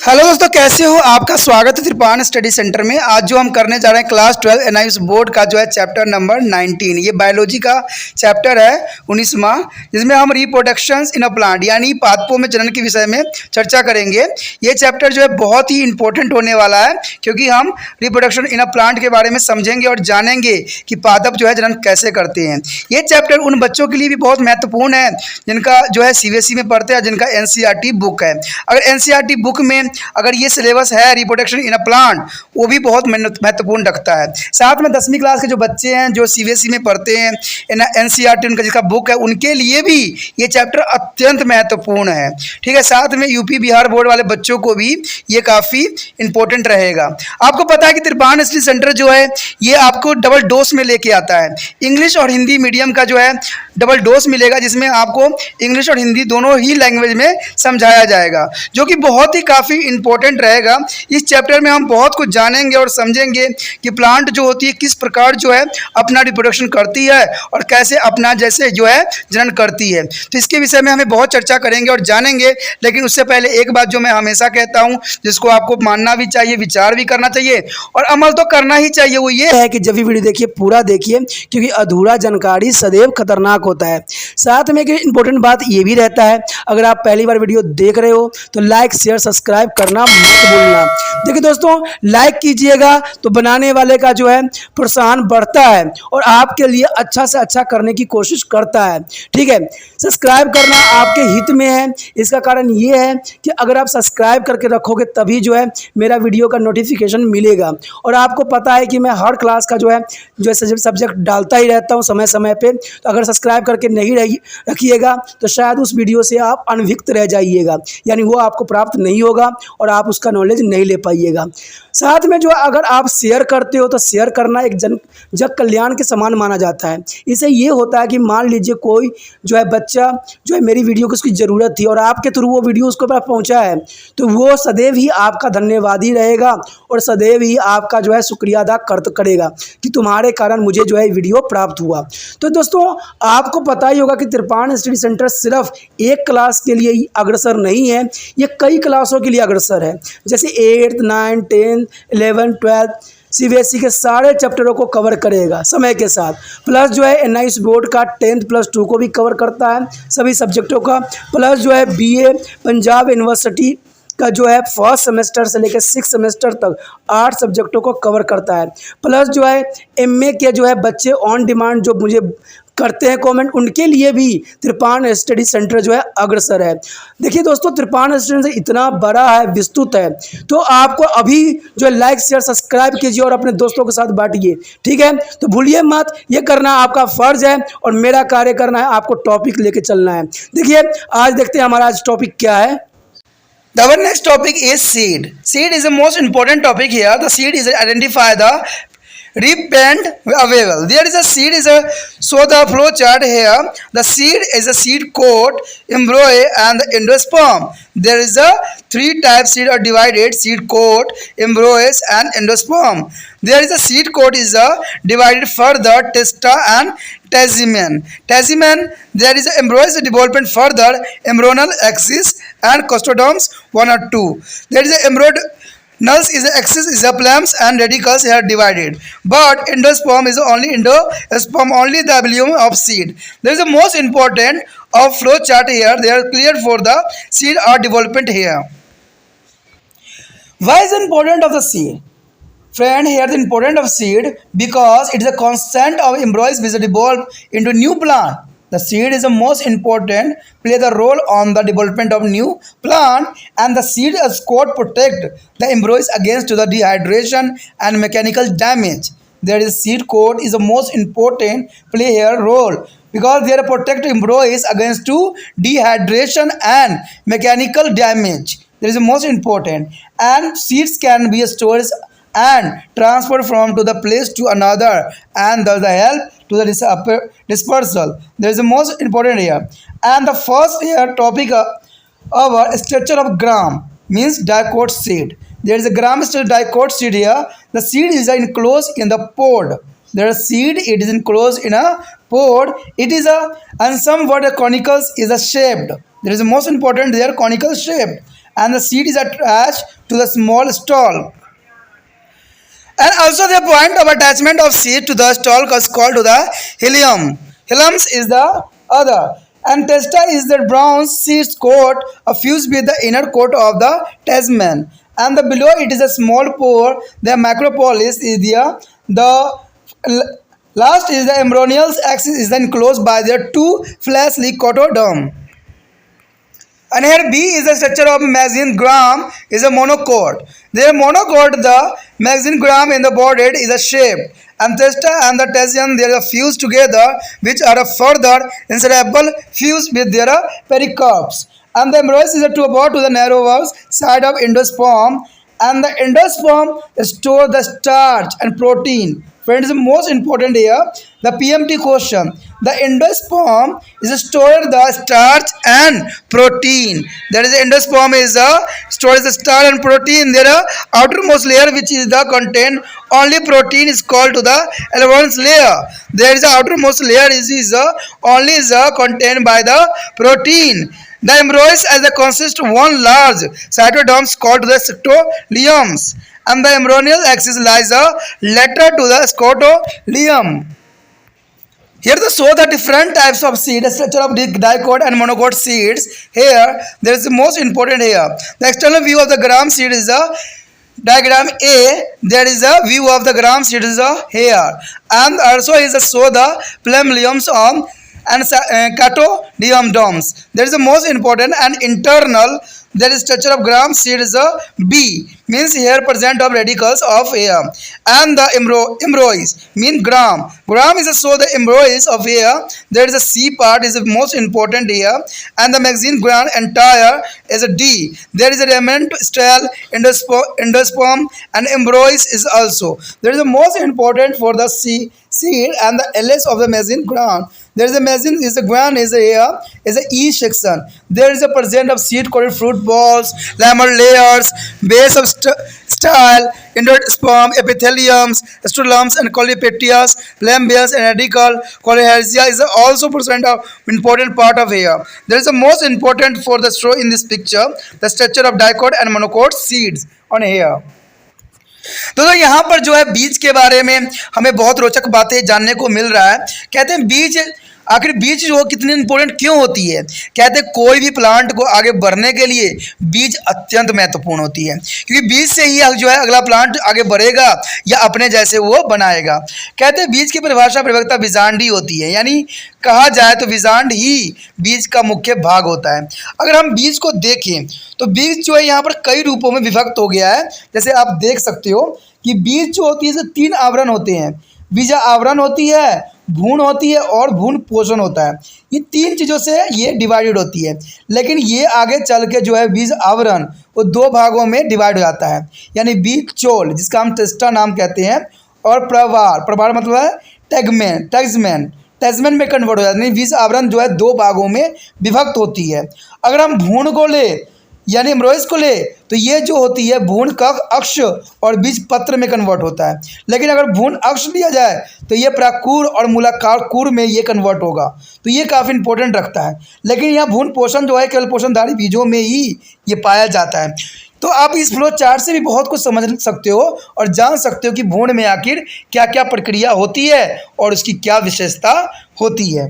Hello दोस्तों, कैसे हो? आपका स्वागत है त्रिपान स्टडी सेंटर में। आज जो हम करने जा रहे हैं क्लास 12 एनआईएस बोर्ड का जो है चैप्टर नंबर 19। ये बायोलॉजी का चैप्टर है 19वां, जिसमें हम रिप्रोडक्शंस इन अ प्लांट यानी पादपों में जनन के विषय में चर्चा करेंगे। ये चैप्टर जो है बहुत ही इंपॉर्टेंट होने वाला है, क्योंकि हम रिप्रोडक्शन इन अ प्लांट के बारे में समझेंगे और जानेंगे कि पादप जो है जनन कैसे करते हैं। ये चैप्टर उन बच्चों के लिए भी बहुत महत्वपूर्ण है जिनका जो है सीबीएसई में पढ़ते हैं, जिनका एनसीईआरटी बुक है। अगर एनसीईआरटी बुक में अगर ये सिलेबस है रिप्रोडक्शन इन अ प्लांट, वो भी बहुत महत्वपूर्ण रखता है। साथ में 10वीं क्लास के जो बच्चे हैं जो सीबीएसई में पढ़ते हैं, एनसीईआरटी उनका जिसका बुक है, उनके लिए भी ये चैप्टर अत्यंत महत्वपूर्ण है। ठीक है, साथ में यूपी बिहार बोर्ड वाले बच्चों को भी ये काफ़ी इंपॉर्टेंट रहेगा। आपको पता है कि त्रिपान स्टडी सेंटर जो है ये आपको डबल डोज में लेके आता है। इंग्लिश और हिंदी मीडियम का जो है डबल डोज मिलेगा, जिसमें आपको इंग्लिश और हिंदी दोनों ही लैंग्वेज में समझाया जाएगा, जो कि बहुत ही काफ़ी इंपॉर्टेंट रहेगा। इस चैप्टर में हम बहुत कुछ जानेंगे और समझेंगे कि प्लांट जो होती है किस प्रकार जो है अपना रिप्रोडक्शन करती है और कैसे अपना जैसे जो है जनन करती है। तो इसके विषय में हमें बहुत चर्चा करेंगे और जानेंगे। लेकिन उससे पहले एक बात जो मैं हमेशा कहता हूँ, जिसको आपको मानना भी चाहिए, विचार भी करना चाहिए और अमल तो करना ही चाहिए, वो ये है कि जब भी वीडियो देखिए पूरा देखिए, क्योंकि अधूरा जानकारी सदैव खतरनाक होता है। साथ में एक इंपॉर्टेंट बात ये भी रहता है, अगर आप पहली बार वीडियो देख रहे हो तो लाइक शेयर सब्सक्राइब करना मत भूलना। देखिए दोस्तों, लाइक कीजिएगा तो बनाने वाले का जो है प्रोत्साहन बढ़ता है और आपके लिए अच्छा से अच्छा करने की कोशिश करता है। ठीक है, सब्सक्राइब करना आपके हित में है। इसका कारण ये है कि अगर आप सब्सक्राइब करके रखोगे तभी जो है मेरा वीडियो का नोटिफिकेशन मिलेगा। और आपको पता है कि मैं हर क्लास का जो है सब्जेक्ट डालता ही रहता हूँ समय समय पे। तो अगर सब्सक्राइब करके नहीं रखिएगा तो शायद उस वीडियो से आप अनभिज्ञ रह जाइएगा, यानी वो आपको प्राप्त नहीं होगा और आप उसका नॉलेज नहीं ले पाइएगा। साथ में जो अगर आप शेयर करते हो तो शेयर करना एक जग कल्याण के समान माना जाता है। इससे ये होता है कि मान लीजिए कोई जो है बच्चा जो है मेरी वीडियो की उसकी ज़रूरत थी और आपके थ्रू वो वीडियो उसको पास पहुंचा है, तो वो सदैव ही आपका धन्यवादी रहेगा और सदैव ही आपका जो है शुक्रिया अदा करेगा कि तुम्हारे कारण मुझे जो है वीडियो प्राप्त हुआ। तो दोस्तों, आपको पता ही होगा कि त्रिपान स्टडी सेंटर सिर्फ एक क्लास के लिए ही अग्रसर नहीं है, ये कई क्लासों के लिए अग्रसर है। जैसे 8th 9th 10th 11th 12th CBSE के सारे चैप्टरों को कवर करेगा समय के साथ। प्लस जो है एनआईएस बोर्ड का 10th+2 को भी कवर करता है, सभी सब्जेक्टों का। प्लस जो है बीए पंजाब यूनिवर्सिटी का जो है फर्स्ट सेमेस्टर से लेकर 6th सेमेस्टर तक 8 सब्जेक्टों को कवर करता है। प्लस जो है एमए के जो है बच्चे ऑन डिमांड जो मुझे करते हैं कमेंट, उनके लिए भी त्रिपान स्टडी सेंटर जो है अग्रसर है। देखिए दोस्तों, त्रिपान स्टडी सेंटर इतना बड़ा है, विस्तृत है, तो आपको अभी जो है लाइक शेयर सब्सक्राइब कीजिए और अपने दोस्तों के साथ बांटिए। ठीक है, तो भूलिए मत, ये करना आपका फर्ज है और मेरा कार्य करना है, आपको टॉपिक लेके चलना है। देखिए आज देखते हैं हमारा आज टॉपिक क्या है। Our next topic is seed. Seed is the most important topic here. The seed is identify the repent available. There is a seed is a so the flow chart here. The seed is a seed coat, embryo, and the endosperm. There is a 3 types seed are divided: seed coat, embryos, and endosperm. There is a seed coat is divided further testa and testamen. Testamen, there is a embryo development further embryonal axis and costoderms 1 or 2. There is a embryo null is the axis is the plums and radicals are divided, but endosperm is only endosperm only the volume of seed. There is the most important of flow chart here. They are clear for the seed are development here. Why is the important of the seed? Friend, here the important of seed because it is a constant of embryos which evolve into new plant. The seed is the most important, play the role on the development of new plant, and the seed is coat protect the embryos against the dehydration and mechanical damage. There is seed coat is the most important, play here role because they protect embryos against to dehydration and mechanical damage. There is the most important, and seeds can be stored and transfer from to the place to another, and thus the help to the dispersal. There is the most important here. And the first here topic our structure of gram means dicot seed. There is a gram dicot seed here. The seed is enclosed in the pod. There is seed, it is enclosed in a pod. It is a and some what a conicals is a shaped. There is the most important, they are conical shaped, and the seed is attached to the small stalk. And also the point of attachment of seed to the stalk is called to the hilum. Hilums is the other. And testa is the brown seed coat fused with the inner coat of the testament. And the below it is a small pore. The macropolis is the last is the embryonal axis is then closed by the two fleshly cotyledon. And here B is the structure of magazine gram is a monocot. There monocot the magazine gram in the body is a shape. And testa and the tesian they are fused together, which are further inseparable fused with their pericarps. And the embryo is to about to the narrower side of endosperm, and the endosperm store the starch and protein. Friends, most important here, the PMT question. The endosperm is stored the starch and protein. That is, the endosperm is stores the starch and protein. There are outermost layer which is the contain only protein is called to the alveolus layer. There is the outermost layer is only is contained by the protein. The embryos as a consist of one large cytoderms called the cytoplasms, and the embryonal axis lies lateral to the scrotoileum. Here to show the different types of seed, the structure of dicot and monocot seeds. Here there is the most important here. The external view of the gram seed is a diagram A. There is a view of the gram seed is here, and also is a show the plumliums on and catodium. There is the most important and internal. There is structure of gram seed is a B, means here present of radicals of air, and the embryos mean gram. Gram is a so the embryos of air. There is a C part is the most important here, and the magazine gram entire is a D. There is a remnant style endosperm and embryos is also. There is the most important for the C seed and the LS of the magazine gram. There is a magazine is the gram is a here is a E section. There is a present of seed coated fruit balls, lamel layers, base of style, endosperm, epitheliums, stolons and coleopetias, lambias and radical coleohersia is also present of important part of here. There is the most important for the show in this picture, the structure of dicot and monocot seeds on here. तो यहाँ पर जो है बीज के बारे में हमें बहुत रोचक बातें जानने को मिल रहा है। कहते हैं बीज आखिर बीज जो कितनी इंपॉर्टेंट क्यों होती है। कहते हैं कोई भी प्लांट को आगे बढ़ने के लिए बीज अत्यंत महत्वपूर्ण होती है, क्योंकि बीज से ही जो है अगला प्लांट आगे बढ़ेगा या अपने जैसे वो बनाएगा। कहते हैं बीज की परिभाषा प्रवक्ता बीजांड ही होती है, यानी कहा जाए तो बीजांड ही बीज का मुख्य भाग होता है। अगर हम बीज को देखें तो बीज जो है यहाँ पर कई रूपों में विभक्त हो गया है। जैसे आप देख सकते हो कि बीज जो होती है इसमें 3 आवरण होते हैं। बीज आवरण होती है, भ्रूण होती है और भ्रूण पोषण होता है। ये 3 चीज़ों से ये डिवाइडेड होती है, लेकिन ये आगे चल के जो है बीज आवरण वो 2 भागों में डिवाइड हो जाता है, यानी बीज चोल जिसका हम टेस्टा नाम कहते हैं, और प्रवार। प्रवार मतलब है टेगमेंट में कन्वर्ट हो जाता है। बीज आवरण जो है 2 भागों में विभक्त होती है। अगर हम भ्रूण को ले यानी एम्ब्रॉयस को ले तो ये जो होती है भ्रूण कक्ष अक्ष और बीज पत्र में कन्वर्ट होता है। लेकिन अगर भ्रूण अक्ष लिया जाए तो ये प्राकूर और मूलाकार कूर में ये कन्वर्ट होगा, तो ये काफ़ी इंपॉर्टेंट रखता है। लेकिन यहाँ भ्रूण पोषण जो है केवल पोषणधारी बीजों में ही ये पाया जाता है। तो आप इस फ्लो चार्ट से भी बहुत कुछ समझ सकते हो और जान सकते हो कि भ्रूण में आखिर क्या क्या प्रक्रिया होती है और उसकी क्या विशेषता होती है।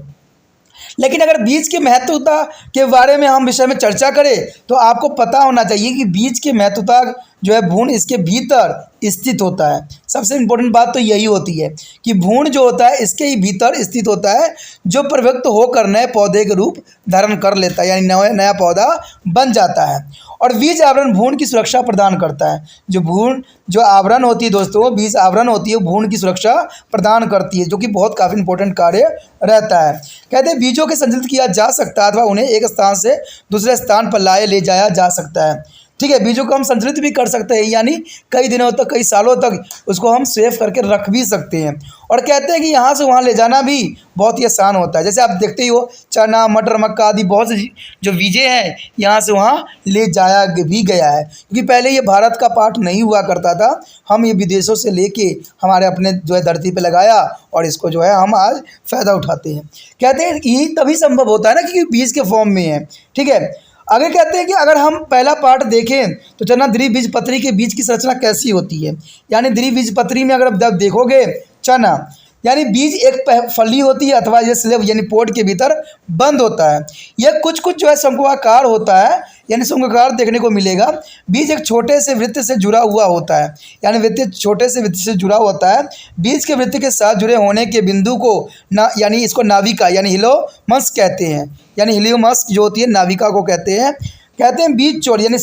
लेकिन अगर बीज की महत्वता के बारे में हम विषय में चर्चा करें तो आपको पता होना चाहिए कि बीज की महत्वता जो है भ्रूण इसके भीतर स्थित होता है। सबसे इम्पोर्टेंट बात तो यही होती है कि भ्रूण जो होता है इसके ही भीतर स्थित होता है, जो परिव्यक्त होकर नए पौधे के रूप धारण कर लेता है, यानी नया पौधा बन जाता है। और बीज आवरण भ्रूण की सुरक्षा प्रदान करता है। जो आवरण होती है दोस्तों, बीज आवरण होती है, भ्रूण की सुरक्षा प्रदान करती है, जो कि बहुत काफ़ी इंपॉर्टेंट कार्य रहता है। कहते हैं बीजों के संचलित किया जा सकता है अथवा उन्हें एक स्थान से दूसरे स्थान पर ले जाया जा सकता है। ठीक है, बीजों को हम संचलित भी कर सकते हैं, यानी कई दिनों तक कई सालों तक उसको हम सेव करके रख भी सकते हैं। और कहते हैं कि यहाँ से वहाँ ले जाना भी बहुत ही आसान होता है। जैसे आप देखते ही हो चना मटर मक्का आदि बहुत से जो बीजें हैं यहाँ से वहाँ ले जाया भी गया है, क्योंकि पहले ये भारत का पार्ट नहीं हुआ करता था। हम ये विदेशों से लेके हमारे अपने जो है धरती पे लगाया और इसको जो है हम आज फ़ायदा उठाते हैं। कहते हैं ये तभी संभव होता है ना क्योंकि बीज के फॉर्म में है। ठीक है, आगे कहते हैं कि अगर हम पहला पार्ट देखें तो चना द्विबीजपत्री के बीज की संरचना कैसी होती है। यानी द्विबीजपत्री में अगर आप देखोगे चना यानी बीज एक फली होती है अथवा ये स्लेब यानी पोट के भीतर बंद होता है। यह कुछ कुछ जो है शंकुआकार होता है यानी शंकुआकार देखने को मिलेगा। बीज एक छोटे से वृत्त से जुड़ा हुआ होता है यानी वृत्त छोटे से वृत्त से जुड़ा होता है। बीज के वृत्त के साथ जुड़े होने के बिंदु को यानी इसको नाविका यानी हिलोमस कहते हैं। यानी हिलियोमस जो होती है नाविका को कहते हैं बीज चोर यानी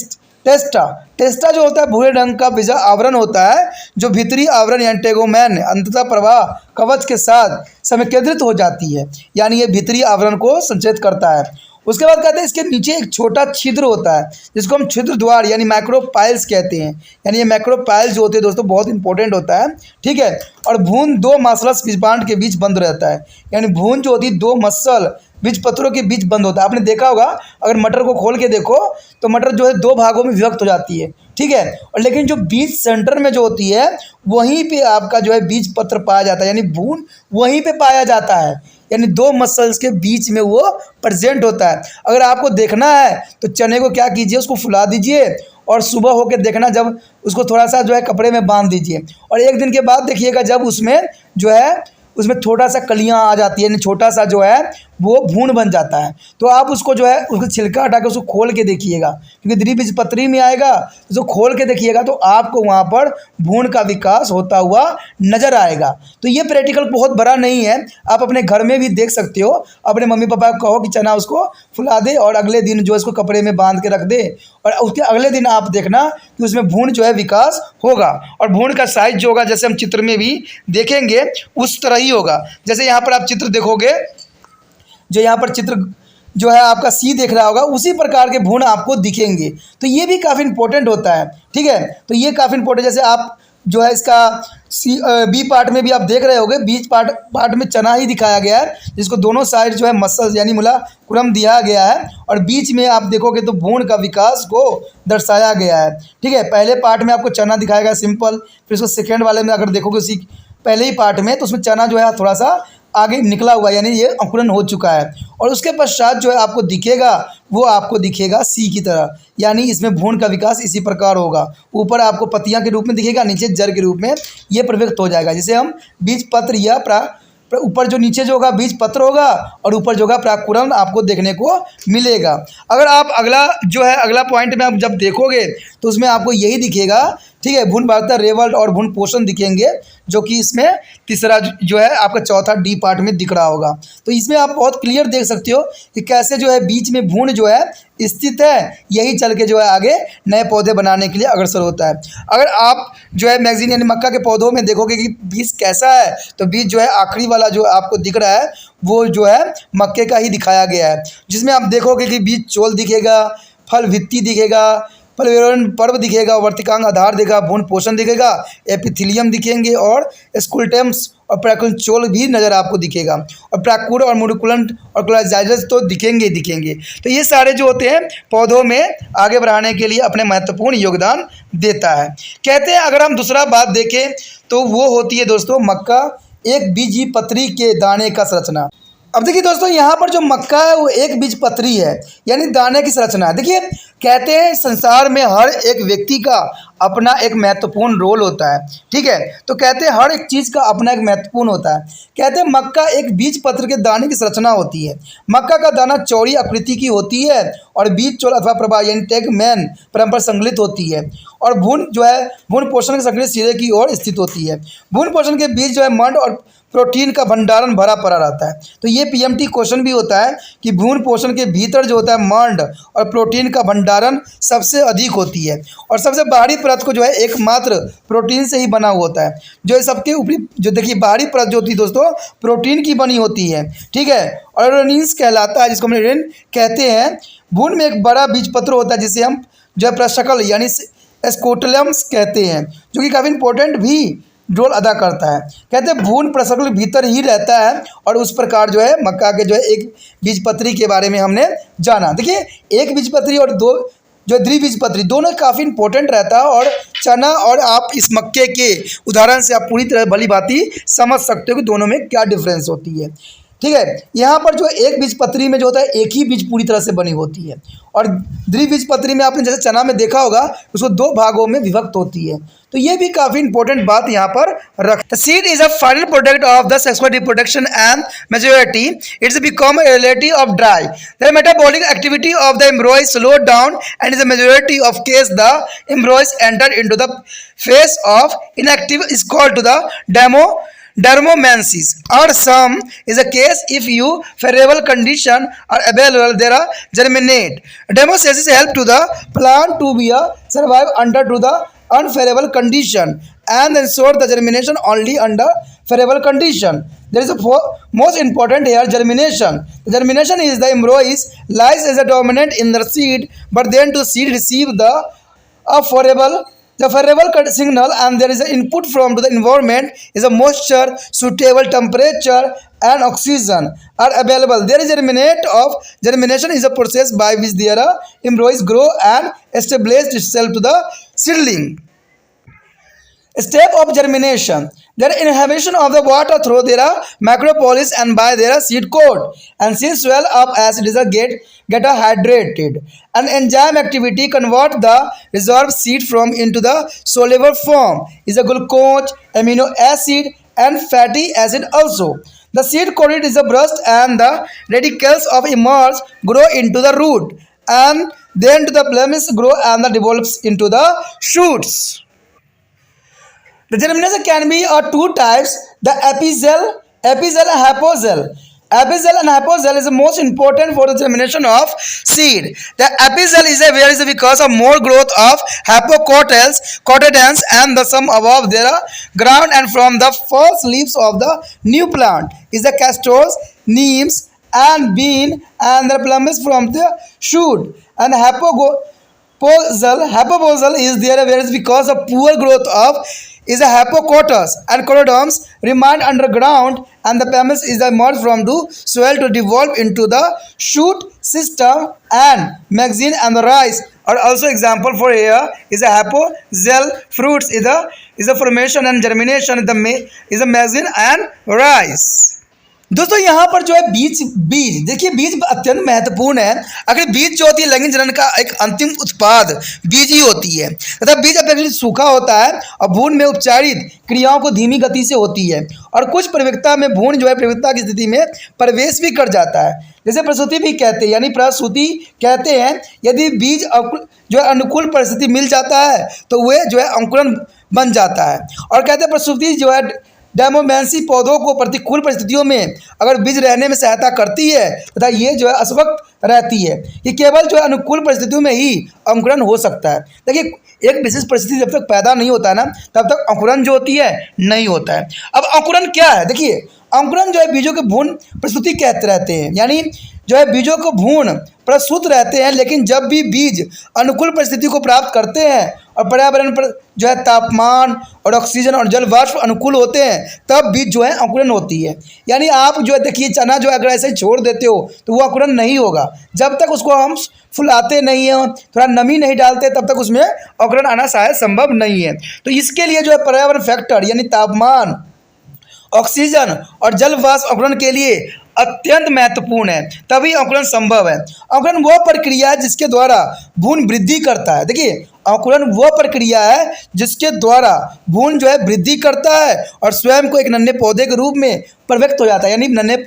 टेस्टा जो होता है भूरे रंग का बीजा आवरण होता है जो भीतरी आवरण यानी टेगोमेन अंततः प्रवाह कवच के साथ समेकेंद्रित हो जाती है। यानी ये भीतरी आवरण को संचेत करता है। उसके बाद कहते हैं इसके नीचे एक छोटा छिद्र होता है जिसको हम छिद्र द्वार यानी मैक्रोपाइल्स कहते हैं। यानी ये मैक्रोपाइल्स जो होते हैं दोस्तों बहुत इंपॉर्टेंट होता है, ठीक है। और भ्रूण दो मासलस बीजपांड के बीच बंद रहता है। यानी भ्रूण जो होती है दो मसल बीज पत्रों के बीच बंद होता है। आपने देखा होगा अगर मटर को खोल के देखो तो मटर जो है दो भागों में विभक्त हो जाती है, ठीक है। और लेकिन जो बीज सेंटर में जो होती है वहीं पे आपका जो है बीज पत्र पाया जाता है यानी भ्रूण वहीं पे पाया जाता है। यानी दो मसल्स के बीच में वो प्रेजेंट होता है। अगर आपको देखना है तो चने को क्या कीजिए उसको फुला दीजिए और सुबह होकर देखना जब उसको थोड़ा सा जो है कपड़े में बांध दीजिए और एक दिन के बाद देखिएगा जब उसमें जो है उसमें थोड़ा सा कलियां आ जाती है यानी छोटा सा जो है वो भ्रूण बन जाता है। तो आप उसको जो है उसको छिलका हटा के उसको खोल के देखिएगा क्योंकि द्विबीजपत्री में आएगा उसको खोल के देखिएगा तो आपको वहाँ पर भ्रूण का विकास होता हुआ नज़र आएगा। तो ये प्रैक्टिकल बहुत बड़ा नहीं है, आप अपने घर में भी देख सकते हो। अपने मम्मी पापा को कहो कि चना उसको फुला दे और अगले दिन जो है उसको कपड़े में बांध के रख दे और उसके अगले दिन आप देखना कि उसमें भ्रूण जो है विकास होगा। और भ्रूण का साइज जो होगा जैसे हम चित्र में भी देखेंगे उस तरह ही होगा। जैसे यहाँ पर आप चित्र देखोगे जो यहाँ पर चित्र जो है आपका सी देख रहा होगा उसी प्रकार के भ्रूण आपको दिखेंगे। तो ये भी काफ़ी इंपॉर्टेंट होता है, ठीक है। तो ये काफ़ी इंपॉर्टेंट जैसे आप जो है इसका बी पार्ट में भी आप देख रहे होगे बीच पार्ट में चना ही दिखाया गया है जिसको दोनों साइड जो है मसल यानी मूलाकुरम दिया गया है और बीच में आप देखोगे तो भ्रूण का विकास को दर्शाया गया है, ठीक है। पहले पार्ट में आपको चना दिखाया गया सिंपल, फिर उसको सेकेंड वाले में अगर देखोगे उसी पहले ही पार्ट में तो उसमें चना जो है थोड़ा सा आगे निकला हुआ यानी ये अंकुरन हो चुका है और उसके पश्चात जो है आपको दिखेगा वो आपको दिखेगा सी की तरह। यानी इसमें भ्रूण का विकास इसी प्रकार होगा। ऊपर आपको पत्तियां के रूप में दिखेगा, नीचे जड़ के रूप में ये प्रव्यक्त हो जाएगा जिसे हम बीज पत्र या ऊपर जो नीचे जो होगा बीज पत्र होगा और ऊपर जो होगा प्राकुरम आपको देखने को मिलेगा। अगर आप अगला पॉइंट में आप जब देखोगे तो उसमें आपको यही दिखेगा, ठीक है। भ्रूण वार्ता रेवल्ट और भ्रूण पोषण दिखेंगे जो कि इसमें तीसरा जो है आपका चौथा डी पार्ट में दिख रहा होगा। तो इसमें आप बहुत क्लियर देख सकते हो कि कैसे जो है बीच में भ्रूण जो है स्थित है, यही चल के जो है आगे नए पौधे बनाने के लिए अग्रसर होता है। अगर आप जो है मैगजीन यानी मक्का के पौधों में देखोगे कि बीज कैसा है तो बीज जो है आखिरी वाला जो आपको दिख रहा है वो जो है मक्के का ही दिखाया गया है जिसमें आप देखोगे कि बीज चोल दिखेगा, फल भित्ति दिखेगा, फलवेरण पर्व दिखेगा, वर्तिकांग आधार दिखेगा, भ्रूण पोषण दिखेगा, एपिथीलियम दिखेंगे और स्कूलटेम्स और प्रैकुलन चोल भी नज़र आपको दिखेगा और प्रैकुर और मोडिकुलेंट और क्लोजाइजस तो दिखेंगे ही दिखेंगे। तो ये सारे जो होते हैं पौधों में आगे बढ़ाने के लिए अपने महत्वपूर्ण योगदान देता है। कहते हैं अगर हम दूसरा बात देखें तो वो होती है दोस्तों मक्का एक बीजपत्री के दाने का संरचना। अब देखिए दोस्तों यहाँ पर जो मक्का है वो एक बीजपत्री है यानी दाने की संरचना है। देखिए कहते हैं संसार में हर एक व्यक्ति का अपना एक महत्वपूर्ण रोल होता है, ठीक है। तो कहते हैं हर एक चीज़ का अपना एक महत्वपूर्ण होता है। कहते हैं मक्का एक बीज पत्र के दाने की संरचना होती है। मक्का का दाना चौड़ी आकृति की होती है और बीज चोल अथवा प्रभा यानी टेगमेन परंपर संगलित होती है और भ्रूण जो है भ्रूण पोषण के सक्रिय सिरे की ओर स्थित होती है। भ्रूण पोषण के बीच जो है मंड और प्रोटीन का भंडारण भरा पड़ा रहता है। तो ये पीएमटी क्वेश्चन भी होता है कि भ्रूण पोषण के भीतर जो होता है मंड और प्रोटीन का भंडारण सबसे अधिक होती है और सबसे बाहरी परत को जो है एकमात्र प्रोटीन से ही बना हुआ होता है। जो सबके ऊपरी जो देखिए बाहरी परत जो होती है दोस्तों प्रोटीन की बनी होती है, ठीक है। और रेनिन्स कहलाता है जिसको हम रेन कहते हैं। भ्रूण में एक बड़ा बीजपत्र होता है जिसे हम जो है प्रशकल यानी स्कोटलम्स कहते हैं जो कि काफ़ी इंपॉर्टेंट भी रोल अदा करता है। कहते हैं भ्रूण प्रशकल भीतर ही रहता है और उस प्रकार जो है मक्का के जो है एक बीजपत्री के बारे में हमने जाना। देखिए एक बीजपत्री और दो जो द्विबीजपत्री दोनों काफ़ी इंपॉर्टेंट रहता है और चना और आप इस मक्के के उदाहरण से आप पूरी तरह भली भांति समझ सकते हो कि दोनों में क्या डिफरेंस होती है, ठीक है। यहाँ पर जो एक बीजपत्री में जो होता है एक ही बीज पूरी तरह से बनी होती है, और द्विबीजपत्री में आपने जैसे चना में देखा होगा उसको दो भागों में विभक्त होती है। तो ये भी काफ़ी इंपॉर्टेंट बात यहाँ पर रख। The seed is a final product of the sexual reproduction and maturity. It's become a relative of dry. The metabolic activity of the embryo is slowed down, and in the majority of cases the embryo is entered into the phase of inactive is called to the dermomancies, or some is a case if you favorable condition are available there are germinate. Dermomancies help to the plant to be survive under to the unfavorable condition and ensure the germination only under favorable condition. There is a most important here germination. The germination is the embryo is lies as a dominant in the seed, but then to seed receive the favorable signal, and there is an input from to the environment is a moisture, suitable temperature and oxygen are available. There is germination is a process by which their embryos grow and establish itself to the seedling. Step of germination. Their inhalation of the water through their macropolis and by their seed coat, and seeds swell up as it is a get hydrated. An enzyme activity convert the resolved seed from into the soluble form is a glucose, amino acid and fatty acid also. The seed coated is a burst and the radicals of emerge grow into the root, and then to the blemish grow and the develops into the shoots. The germination can be of two types, the epigel and hypogel. Epigel and hypogel is the most important for the germination of seed. The epigel is where is because of more growth of hypocotyledons and the sum above their ground and from the first leaves of the new plant is the castors, neems and bean and the plumage from the shoot. And hypoposal is there where is because of poor growth of is a hypocotyledons and cotyledons remain underground, and the plumage is emerged from the soil to develop into the shoot system, and magazine and the rice are also example for here is a hypogel. Fruits is a formation and germination is a magazine and rice. दोस्तों यहाँ पर जो है बीज देखिए बीज अत्यंत महत्वपूर्ण है। अगर बीज जो होती है लैंगिक जनन का एक अंतिम उत्पाद बीज ही होती है तथा बीज अपेक्षित सूखा होता है और भ्रूण में उपचारित क्रियाओं को धीमी गति से होती है, और कुछ प्रवेशिका में भ्रूण जो है प्रवेशिका की स्थिति में प्रवेश भी कर जाता है, जैसे प्रसूति भी कहते हैं, यानी प्रसूति कहते हैं। यदि बीज जो है अनुकूल परिस्थिति मिल जाता है तो वह जो है अंकुरन बन जाता है, और कहते हैं प्रसूति जो है डेमोमेंसी पौधों को प्रतिकूल परिस्थितियों में अगर बीज रहने में सहायता करती है तथा ये जो है अस्वस्थ रहती है। ये केवल जो है अनुकूल परिस्थितियों में ही अंकुरन हो सकता है। देखिए एक विशेष परिस्थिति जब तक पैदा नहीं होता है ना तब तक अंकुरन जो होती है नहीं होता है। अब अंकुरन क्या है, देखिए अंकुरन जो है बीजों के भ्रूण प्रसूति कहते रहते हैं, यानी जो है बीजों को भ्रूण प्रसूत रहते हैं, लेकिन जब भी बीज अनुकूल परिस्थिति को प्राप्त करते हैं और पर्यावरण पर जो है तापमान और ऑक्सीजन और जल वाष्प अनुकूल होते हैं तब बीज जो है अंकुरन होती है। यानी आप जो है देखिए चना जो अगर ऐसे छोड़ देते हो तो वो अंकुरन नहीं होगा, जब तक उसको हम फुलाते नहीं हैं, थोड़ा नमी नहीं डालते तब तक उसमें अंकुरन आना शायद संभव नहीं है। तो इसके लिए जो है पर्यावरण फैक्टर यानी तापमान, ऑक्सीजन और जल वाष्प अंकुरन के लिए अत्यंत महत्वपूर्ण है, तभी अंकुरन संभव है। अंकुरन वह प्रक्रिया है जिसके द्वारा भ्रूण वृद्धि करता है। देखिए अंकुरन वह प्रक्रिया है जिसके द्वारा भ्रूण जो है वृद्धि करता है और स्वयं को एक नन्हे पौधे के रूप में प्रव्यक्त हो जाता है, यानी नन्हे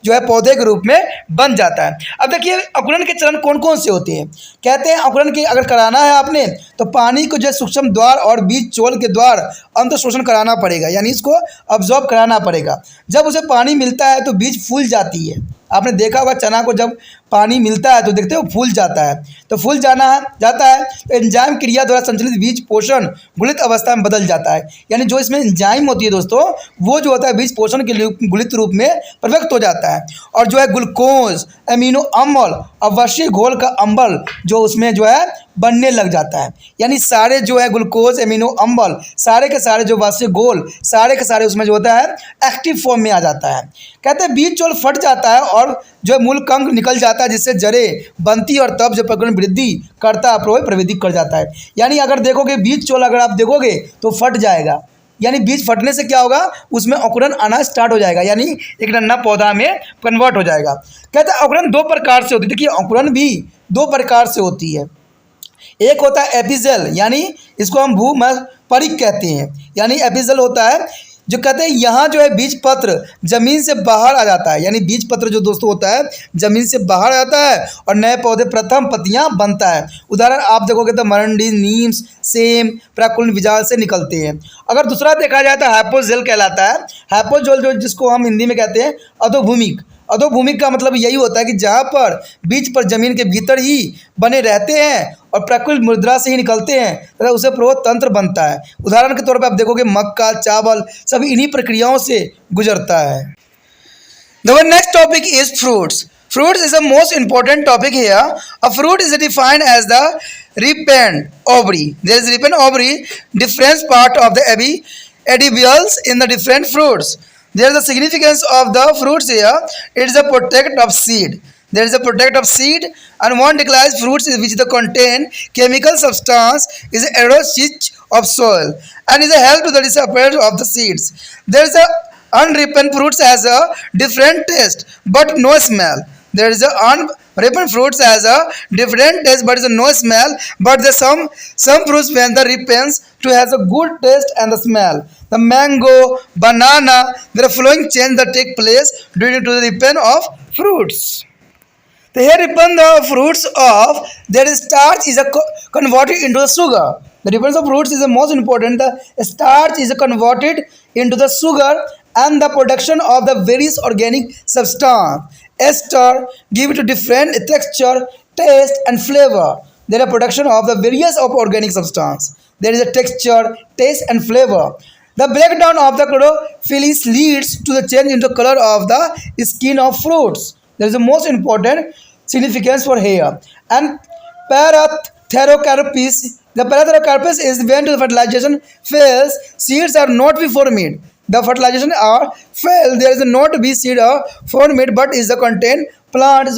जो है पौधे के रूप में बन जाता है। अब देखिए अंकुरन के चरण कौन कौन से होते हैं। कहते हैं अंकुरन की अगर कराना है आपने तो पानी को जो है सूक्ष्म द्वार और बीज चोल के द्वार अंत शोषण कराना पड़ेगा, यानी इसको अब्जॉर्ब कराना पड़ेगा। जब उसे पानी मिलता है तो बीज फूल जाती है। आपने देखा होगा चना को जब पानी मिलता है तो देखते हो फूल जाता है, तो फूल जाता है तो एंजाइम क्रिया द्वारा संचालित बीज पोषण गुलित अवस्था में बदल जाता है, यानी जो इसमें एंजाइम होती है दोस्तों वो जो होता है बीज पोषण के लिए गुलित रूप में प्रव्यक्त हो जाता है, और जो है ग्लूकोज अमीनो अम्ल अवश्य घोल का अम्ल जो उसमें जो है बनने लग जाता है, यानी सारे जो है ग्लूकोज अमीनो अम्ल सारे के सारे जो वाष्य घोल सारे के सारे उसमें जो होता है एक्टिव फॉर्म में आ जाता है। कहते हैं बीज चोल फट जाता है और जो मूल कंक निकल जाता है जिससे जड़ें बनती और तब जो प्रकरण वृद्धि करता है प्रवृद्धि कर जाता है। यानी अगर देखोगे बीज चोल अगर आप देखोगे तो फट जाएगा, यानी बीज फटने से क्या होगा, उसमें अंकुरन आना स्टार्ट हो जाएगा, यानी एक नन्हा पौधा में कन्वर्ट हो जाएगा। कहते हैं अंकुरन दो प्रकार से होती है। देखिए अंकुरन भी दो प्रकार से होती है। एक होता है एपिजल, यानी इसको हम भूमध्यपरिक कहते हैं, यानी एपिजल होता है जो कहते हैं यहाँ जो है बीज पत्र जमीन से बाहर आ जाता है, यानी बीज पत्र जो दोस्तों होता है जमीन से बाहर आता है और नए पौधे प्रथम पत्तियाँ बनता है। उदाहरण आप देखोगे तो मरंडी, नीम, सेम, प्राकुल, विजाल से निकलते हैं। अगर दूसरा देखा जाए तो हाइपोजेल कहलाता है। हाइपोजेल जो जिसको हम हिंदी में कहते हैं अधोभूमिक। अधोभूमिक का मतलब यही होता है कि जहाँ पर बीज पर जमीन के भीतर ही बने रहते हैं और प्राकृतिक मुद्रा से ही निकलते हैं तथा उसे प्रोत तंत्र बनता है। उदाहरण के तौर पर आप देखोगे मक्का, चावल सब इन्हीं प्रक्रियाओं से गुजरता है। The next topic is fruits. Fruits is the most important topic here. A fruit is defined as the ripened ovary. There is ripened ovary, different part of the edibles in the different fruits. There is the significance of the fruits here. It is a protect of seed. There is a protect of seed, and one declares fruits which the contain chemical substance is enriched of soil and is a help to the disappearance of the seeds. There is a unripened fruits has a different taste but no smell. There is a unripened fruits has a different taste but is no smell. But the some fruits when the ripens to has a good taste and the smell. The mango, banana, there are following change that take place during to the ripen of fruits. The here ripen the fruits of their starch is a converted into the sugar. The ripen of fruits is the most important. The starch is converted into the sugar and the production of the various organic substance. Ester give it a different texture, taste and flavor. There are production of the various of organic substance. There is a texture, taste and flavor. The breakdown of the chlorophyll leads to the change in the color of the skin of fruits. There is the most important significance for here. And Paratherocarpus, the Paratherocarpus is when the fertilization fails, seeds are not be formed. The fertilization are failed, there is not be seed are formed, but is the contain plants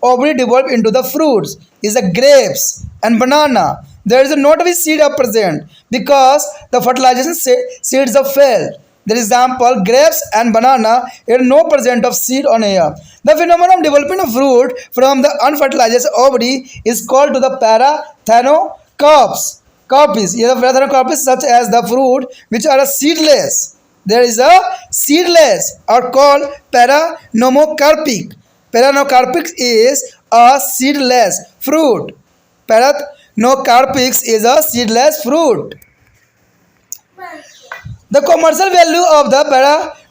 ovary develop into the fruits. Is the grapes and banana. There is not be seed are present because the fertilization seeds are failed. For example, grapes and banana, there is no present of seed on here. The phenomenon of developing a fruit from the unfertilized ovary is called to the parathenocarpus. Carpus. Here the parathenocarpus such as the fruit which are seedless. There is a seedless are called paranocarpic. Paranocarpic is a seedless fruit. Paranocarpic is a seedless fruit. The commercial value of the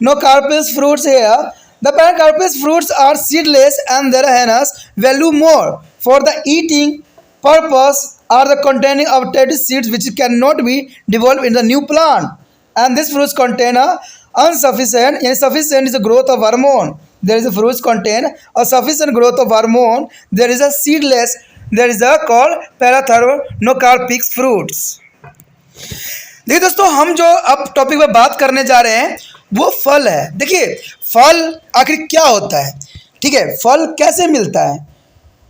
Paranocarpus fruits here. The Paranocarpus fruits are seedless and their hence value more for the eating purpose are the containing of dead seeds which cannot be developed in the new plant. And these fruits contain a insufficient is the growth of hormone. There is a fruits contain a sufficient growth of hormone. There is a seedless. There is a called Parathenocarpic fruits. देखिए दोस्तों हम जो अब topic में बात करने जा रहे हैं वो फल है। देखिए फल आखिर क्या होता है, ठीक है, फल कैसे मिलता है,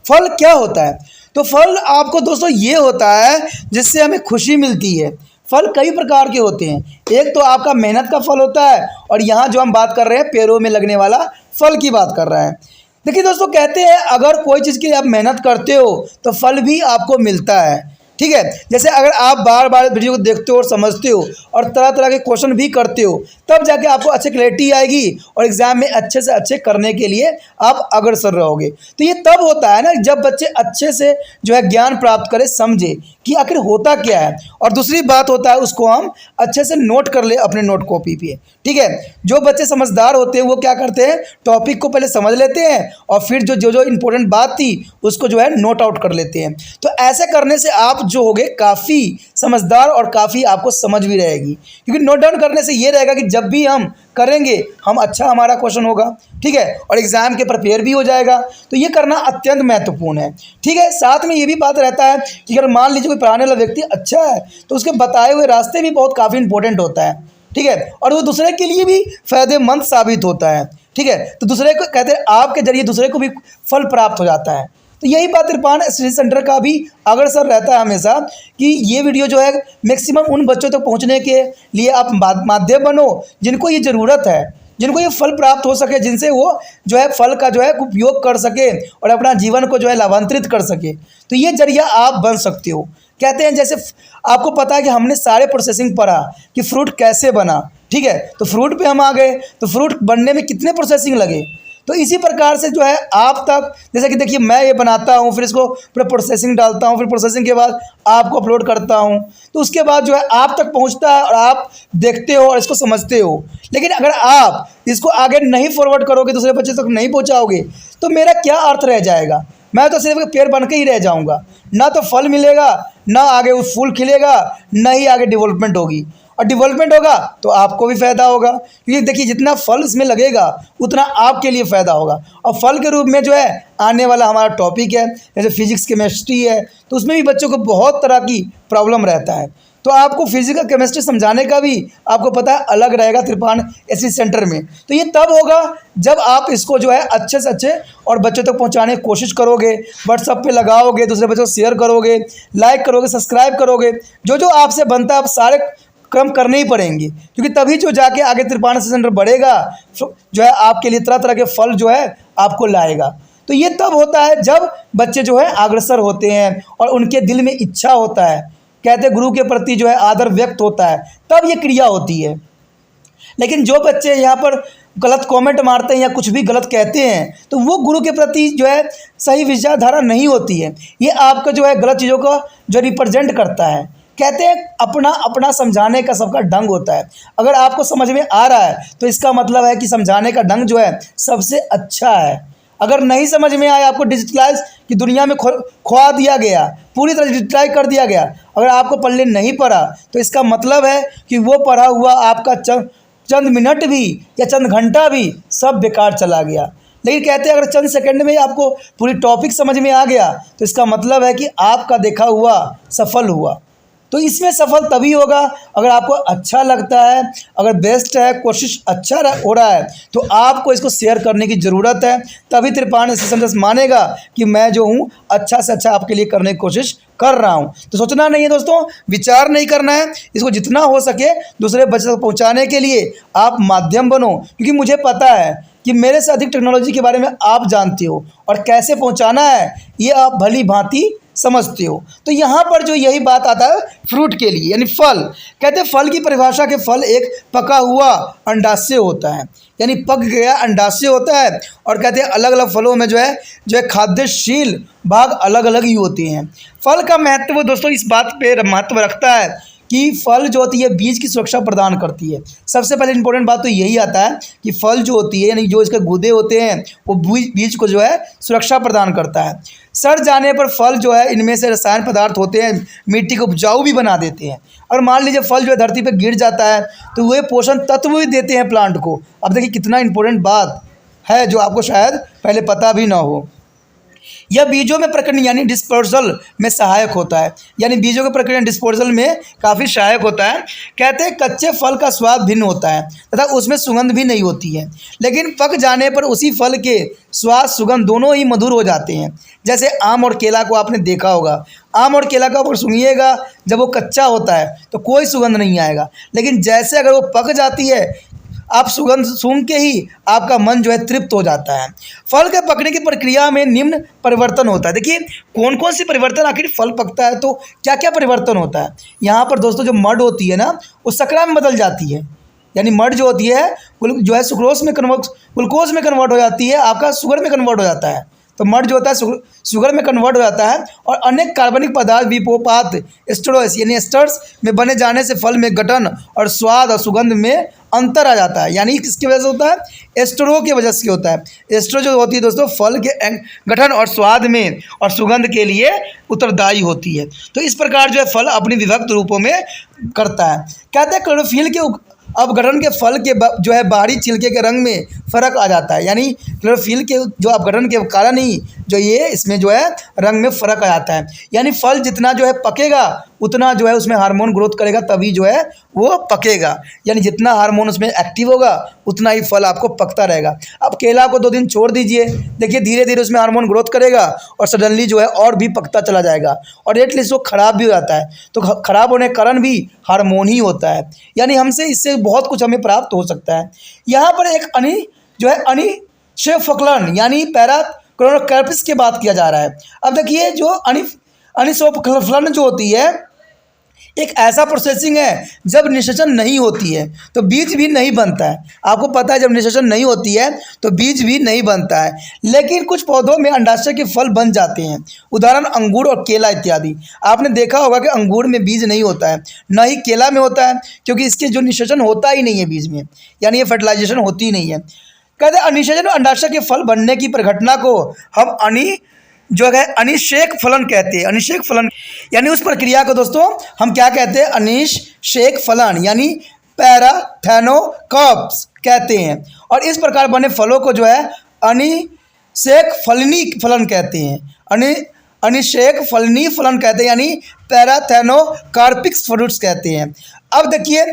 फल क्या होता है। तो फल आपको दोस्तों ये होता है जिससे हमें खुशी मिलती है। फल कई प्रकार के होते हैं। एक तो आपका मेहनत का फल होता है और यहाँ जो हम बात कर रहे हैं पेड़ों में लगने वाला फल की बात कर रहे हैं। देखिए दोस्तों कहते हैं अगर कोई चीज़ के लिए आप मेहनत करते हो तो फल भी आपको मिलता है, ठीक है। जैसे अगर आप बार बार वीडियो को देखते हो और समझते हो और तरह तरह के क्वेश्चन भी करते हो तब जाके आपको अच्छी क्लैरिटी आएगी और एग्जाम में अच्छे से अच्छे करने के लिए आप अग्रसर रहोगे। तो ये तब होता है ना जब बच्चे अच्छे से जो है ज्ञान प्राप्त करें, समझे कि आखिर होता क्या है। और दूसरी बात होता है उसको हम अच्छे से नोट कर ले अपने नोट कॉपी पे, ठीक है। जो बच्चे समझदार होते हैं वो क्या करते हैं, टॉपिक को पहले समझ लेते हैं और फिर जो इंपॉर्टेंट बात थी उसको जो है नोट आउट कर लेते हैं। तो ऐसे करने से आप जो होगे काफ़ी समझदार और काफ़ी आपको समझ भी रहेगी, क्योंकि नोट डाउन करने से ये रहेगा कि जब भी हम करेंगे हम अच्छा हमारा क्वेश्चन होगा, ठीक है, और एग्जाम के प्रिपेयर भी हो जाएगा। तो ये करना अत्यंत महत्वपूर्ण है, ठीक है। साथ में ये भी बात रहता है कि अगर मान लीजिए कोई पढ़ाने वाला व्यक्ति अच्छा है तो उसके बताए हुए रास्ते भी बहुत काफ़ी इंपॉर्टेंट होता है, ठीक है, और वो दूसरे के लिए भी फायदेमंद साबित होता है, ठीक है। तो दूसरे को कहते हैं आपके जरिए दूसरे को भी फल प्राप्त हो जाता है। तो यही बात इरफान स्टडी सेंटर का भी अग्रसर रहता है हमेशा कि ये वीडियो जो है मैक्सिमम उन बच्चों तक पहुंचने के लिए आप माध्यम बनो जिनको ये ज़रूरत है, जिनको ये फल प्राप्त हो सके, जिनसे वो जो है फल का जो है उपयोग कर सके और अपना जीवन को जो है लाभान्वित कर सके। तो ये जरिया आप बन सकते हो। कहते हैं जैसे आपको पता है कि हमने सारे प्रोसेसिंग पढ़ा कि फ्रूट कैसे बना, ठीक है, तो फ्रूट पे हम आ गए, तो फ्रूट बनने में कितने प्रोसेसिंग लगे। तो इसी प्रकार से जो है आप तक, जैसे कि देखिए मैं ये बनाता हूँ, फिर इसको पूरा प्रोसेसिंग डालता हूँ, फिर प्रोसेसिंग के बाद आपको अपलोड करता हूँ, तो उसके बाद जो है आप तक पहुँचता है और आप देखते हो और इसको समझते हो। लेकिन अगर आप इसको आगे नहीं फॉरवर्ड करोगे, दूसरे बच्चे तक नहीं पहुँचाओगे, तो मेरा क्या अर्थ रह जाएगा। मैं तो सिर्फ पेड़ बन के ही रह जाऊँगा, ना तो फल मिलेगा, ना आगे वो फूल खिलेगा, ना ही आगे डेवलपमेंट होगी। और डेवलपमेंट होगा तो आपको भी फ़ायदा होगा, क्योंकि देखिए जितना फल इसमें लगेगा उतना आपके लिए फ़ायदा होगा। और फल के रूप में जो है आने वाला हमारा टॉपिक है, जैसे फिजिक्स केमिस्ट्री है, तो उसमें भी बच्चों को बहुत तरह की प्रॉब्लम रहता है। तो आपको फिजिकल केमिस्ट्री समझाने का भी आपको पता है अलग रहेगा त्रिपान एससी सेंटर में। तो ये तब होगा जब आप इसको जो है अच्छे से अच्छे और बच्चों तक पहुंचाने की कोशिश करोगे, व्हाट्सएप पे लगाओगे, दूसरे बच्चों को शेयर करोगे, लाइक करोगे, सब्सक्राइब करोगे, जो जो आपसे बनता है आप सारे क्रम करने ही पड़ेंगे, क्योंकि तभी जो जाके आगे त्रिपान एससी सेंटर बढ़ेगा, जो है आपके लिए तरह तरह के फल जो है आपको लाएगा। तो ये तब होता है जब बच्चे जो है अग्रसर होते हैं और उनके दिल में इच्छा होता है, कहते हैं गुरु के प्रति जो है आदर व्यक्त होता है, तब ये क्रिया होती है। लेकिन जो बच्चे यहाँ पर गलत कमेंट मारते हैं या कुछ भी गलत कहते हैं, तो वो गुरु के प्रति जो है सही विचारधारा नहीं होती है। ये आपका जो है गलत चीज़ों का जो रिप्रेजेंट करता है। कहते हैं अपना अपना समझाने का सबका ढंग होता है। अगर आपको समझ में आ रहा है तो इसका मतलब है कि समझाने का ढंग जो है सबसे अच्छा है। अगर नहीं समझ में आया, आपको डिजिटलाइज की दुनिया में खुआ दिया गया, पूरी तरह डिजिटलाइज कर दिया गया, अगर आपको पढ़ने नहीं पड़ा, तो इसका मतलब है कि वो पढ़ा हुआ आपका चंद मिनट भी या चंद घंटा भी सब बेकार चला गया। लेकिन कहते हैं अगर चंद सेकंड में आपको पूरी टॉपिक समझ में आ गया, तो इसका मतलब है कि आपका देखा हुआ सफल हुआ। तो इसमें सफल तभी होगा अगर आपको अच्छा लगता है, अगर बेस्ट है, कोशिश अच्छा हो रहा है, तो आपको इसको शेयर करने की ज़रूरत है। तभी त्रिपान एससी सेंटर मानेगा कि मैं जो हूँ अच्छा से अच्छा आपके लिए करने की कोशिश कर रहा हूँ। तो सोचना नहीं है दोस्तों, विचार नहीं करना है, इसको जितना हो सके दूसरे बच्चे तक पहुँचाने के लिए आप माध्यम बनो, क्योंकि मुझे पता है कि मेरे से अधिक टेक्नोलॉजी के बारे में आप जानते हो और कैसे पहुँचाना है ये आप भली भांति समझते हो। तो यहाँ पर जो यही बात आता है फ्रूट के लिए, यानी फल। कहते हैं फल की परिभाषा के फल एक पका हुआ अंडाशय होता है, यानी पक गया अंडाशय होता है। और कहते हैं अलग अलग फलों में जो है खाद्यशील भाग अलग अलग ही होते हैं। फल का महत्व दोस्तों इस बात पे महत्व रखता है कि फल जो होती है बीज की सुरक्षा प्रदान करती है। सबसे पहले इंपॉर्टेंट बात तो यही आता है कि फल जो होती है, यानी जो इसके गूदे होते हैं, वो बीज को जो है सुरक्षा प्रदान करता है। सड़ जाने पर फल जो है इनमें से रसायन पदार्थ होते हैं, मिट्टी को उपजाऊ भी बना देते हैं। और मान लीजिए फल जो है धरती पर गिर जाता है तो वे पोषण तत्व भी देते हैं प्लांट को। अब देखिए कितना इंपॉर्टेंट बात है जो आपको शायद पहले पता भी ना हो। यह बीजों में प्रकरण यानी डिस्पोजल में सहायक होता है, यानी बीजों के प्रकरण डिस्पोजल में काफ़ी सहायक होता है। कहते हैं कच्चे फल का स्वाद भिन्न होता है तथा उसमें सुगंध भी नहीं होती है, लेकिन पक जाने पर उसी फल के स्वाद सुगंध दोनों ही मधुर हो जाते हैं। जैसे आम और केला को आपने देखा होगा, आम और केला का ऊपर सूंघिएगा जब वो कच्चा होता है तो कोई सुगंध नहीं आएगा, लेकिन जैसे अगर वो पक जाती है आप सुगंध सूंघ के ही आपका मन जो है तृप्त हो जाता है। फल के पकने की प्रक्रिया में निम्न परिवर्तन होता है। देखिए कौन कौन सी परिवर्तन, आखिर फल पकता है तो क्या क्या परिवर्तन होता है। यहाँ पर दोस्तों जो मड होती है ना वो शर्करा में बदल जाती है, यानी मड जो होती है जो है ग्लूकोज में कन्वर्ट हो जाती है, आपका शुगर में कन्वर्ट हो जाता है। तो मड जो होता है शुगर में कन्वर्ट हो जाता है और अनेक कार्बनिक पदार्थ विपोपात एस्टरोस यानी एस्टर्स में बने जाने से फल में गठन और स्वाद और सुगंध में अंतर आ जाता है। यानी किसकी वजह से होता है, एस्टरो की वजह से होता है। एस्टरो जो होती है दोस्तों फल के गठन और स्वाद में और सुगंध के लिए उत्तरदायी होती है। तो इस प्रकार जो है फल अपनी विभक्त रूपों में करता है। कहते हैं क्लोरोफिल के अपघटन के फल के जो है बाहरी छिलके के रंग में फ़र्क आ जाता है, यानी क्लोरोफिल के जो अपघटन के कारण ही जो ये इसमें जो है रंग में फ़र्क आ जाता है। यानी फल जितना जो है पकेगा उतना जो है उसमें हार्मोन ग्रोथ करेगा, तभी जो है वो पकेगा। यानी जितना हार्मोन उसमें एक्टिव होगा उतना ही फल आपको पकता रहेगा। अब केला को 2 दिन छोड़ दीजिए, देखिए धीरे धीरे उसमें हार्मोन ग्रोथ करेगा और सडनली जो है और भी पकता चला जाएगा और एटलीस्ट वो ख़राब भी हो जाता है। तो ख़राब होने का कारण भी हार्मोन ही होता है। यानी हमसे इससे बहुत कुछ हमें प्राप्त हो सकता है। यहाँ पर एक अनिशेफक्लन यानी पैराक्लोरोकार्पिस की बात किया जा रहा है। अब देखिए जो अनिशेफक्लन जो होती है एक ऐसा प्रोसेसिंग है जब निषेचन नहीं होती है तो बीज भी नहीं बनता है। आपको पता है जब निषेचन नहीं होती है तो बीज भी नहीं बनता है, लेकिन कुछ पौधों में अंडाशय के फल बन जाते हैं, उदाहरण अंगूर और केला इत्यादि। आपने देखा होगा कि अंगूर में बीज नहीं होता है, न ही केला में होता है, क्योंकि इसके जो निषेचन होता ही नहीं है बीज में, यानी ये फर्टिलाइजेशन होती ही नहीं है। कहते हैं अनिषेचन अंडाशय के फल बनने की प्रघटना को हम अनिषेक फलन कहते हैं। अनिषेक फलन यानी उस प्रक्रिया को दोस्तों हम क्या कहते हैं? अनिषेक फलन यानी पैराथेनोकॉर्प्स कहते हैं। और इस प्रकार बने फलों को जो है अनिषेक फलनी फलन कहते हैं। अनिषेक फलनी फलन कहते हैं, यानी पैराथेनोकार्पिक फ्रूट्स कहते हैं। अब देखिए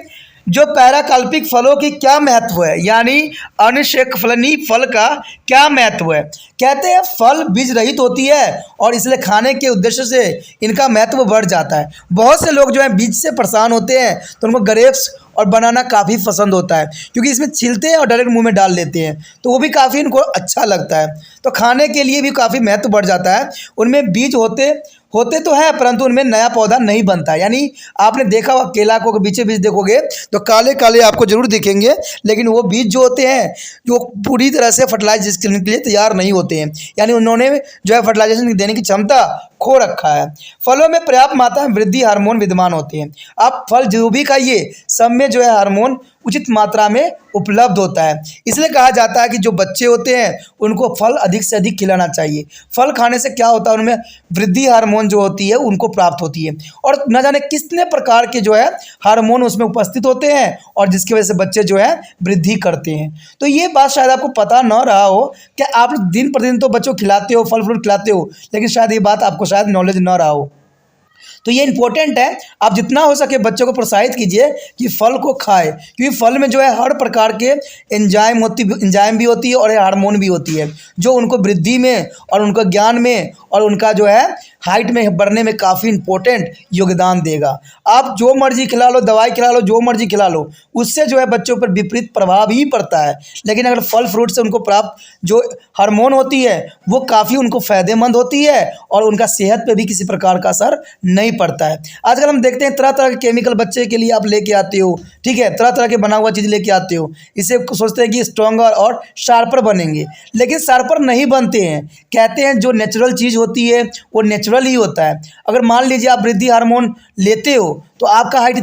जो पैराकाल्पिक फलों की क्या महत्व है, यानी अनिषेक फलनी फल का क्या महत्व है। कहते हैं फल बीज रहित होती है और इसलिए खाने के उद्देश्य से इनका महत्व बढ़ जाता है। बहुत से लोग जो है बीज से परेशान होते हैं तो उनको ग्रेप्स और बनाना काफ़ी पसंद होता है, क्योंकि इसमें छिलते हैं और डायरेक्ट मुंह में डाल लेते हैं, तो वो भी काफ़ी इनको अच्छा लगता है। तो खाने के लिए भी काफ़ी महत्व बढ़ जाता है। उनमें बीज होते तो हैं, परंतु उनमें नया पौधा नहीं बनता। यानी आपने देखा होगा केला को पीछे बीज देखोगे तो काले काले आपको जरूर दिखेंगे, लेकिन वो बीज जो होते हैं जो पूरी तरह से फर्टिलाइज करने के लिए तैयार नहीं होते हैं, यानी उन्होंने जो है फर्टिलाइजेशन देने की क्षमता खो रखा है। फलों में पर्याप्त मात्रा में वृद्धि हार्मोन विद्यमान होते हैं। आप फल जो भी खाइए सब में जो है हार्मोन उचित मात्रा में उपलब्ध होता है। इसलिए कहा जाता है कि जो बच्चे होते हैं उनको फल अधिक से अधिक खिलाना चाहिए। फल खाने से क्या होता है, उनमें वृद्धि हार्मोन जो होती है उनको प्राप्त होती है, और न जाने कितने प्रकार के जो है हार्मोन उसमें उपस्थित होते हैं और जिसकी वजह से बच्चे जो है वृद्धि करते हैं। तो ये बात शायद आपको पता न रहा हो कि आप दिन प्रतिदिन तो बच्चों को खिलाते हो, फल फ्रूट खिलाते हो, लेकिन शायद ये बात आपको शायद नॉलेज न रहा हो। तो ये इंपॉर्टेंट है, आप जितना हो सके बच्चों को प्रोत्साहित कीजिए कि फल को खाए, क्योंकि फल में जो है हर प्रकार के एंजाइम भी होती है और हार्मोन भी होती है, जो उनको वृद्धि में और उनका ज्ञान में और उनका जो है हाइट में बढ़ने में काफ़ी इंपॉर्टेंट योगदान देगा। आप जो मर्जी खिला लो, दवाई खिला लो, जो मर्जी खिला लो, उससे जो है बच्चों पर विपरीत प्रभाव ही पड़ता है। लेकिन अगर फल फ्रूट से उनको प्राप्त जो हार्मोन होती है वो काफ़ी उनको फ़ायदेमंद होती है और उनका सेहत पे भी किसी प्रकार का असर नहीं पड़ता है। आजकल हम देखते हैं तरह तरह के केमिकल बच्चे के लिए आप लेके आते हो, ठीक है, तरह तरह के बना हुआ चीज़ लेके आते हो, इससे सोचते हैं कि स्ट्रॉन्गर और शार्पर बनेंगे, लेकिन शार्पर नहीं बनते हैं। कहते हैं जो नेचुरल चीज़ होती है वो नेचुरल ही होता है। अगर मान लीजिए आप वृद्धि हार्मोन लेते हो तो आपका हाइट